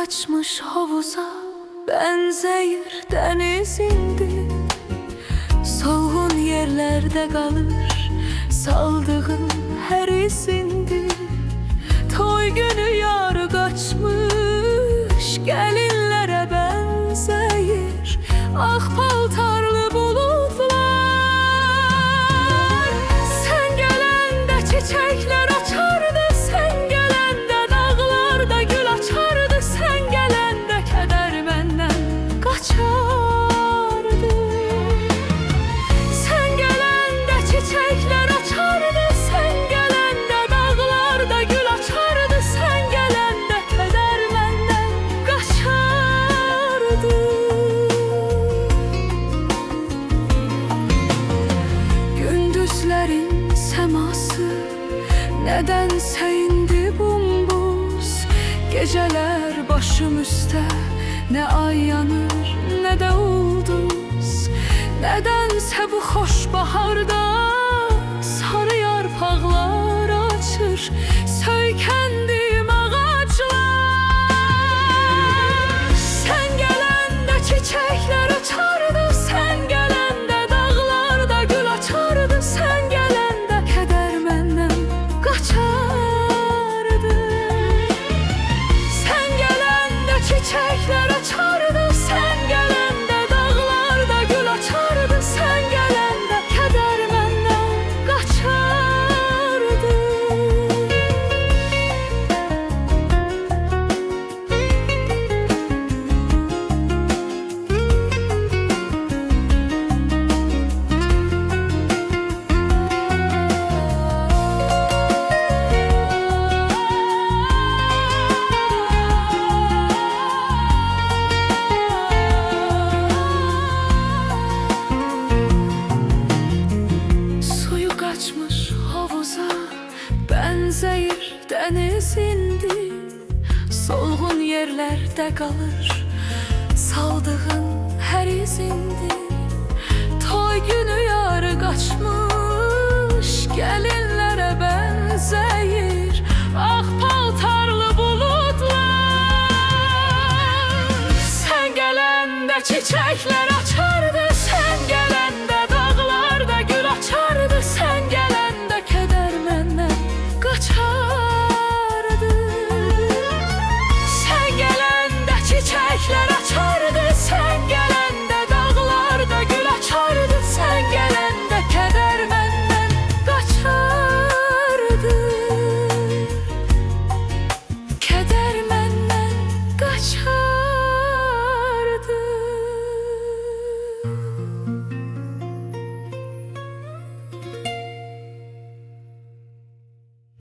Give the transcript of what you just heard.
kaçmış havuza benzeyir deniz indi. Solğun yerlerde kalır saldığın her izindi. Toy günü yar kaçmış gelinlere benzeyir ah paltarlı bulutlar. Sen gelende çiçekler açardı, sen gelende dağlarda gül açardı, sen gelende keder benden kaçardı. Sen gelende çiçekler açardı, sen gelende dağlarda gül açardı, sen gelende keder benden kaçardı. Gündüzlerin seması nedense indi bumbuz. Geceler başım üstte, ne ay yanır ne de ulduz. Nedense bu hoş baharda sarı yarpaqlar açır söykəndim ağaclar. Sen gelende çiçekler açardı, sen gelende dağlarda gül açardı, sen gelende keder benden kaçardı. Sen gelende çiçekler açardı, sen gelende dağlarda gül açardı, sen gelende keder benden kaçardı. Suyu kaçmış havuza benzeyir deniz indi. Solğun yerlerde kalır saldığın her izindi. Toy günü yarı kaçmış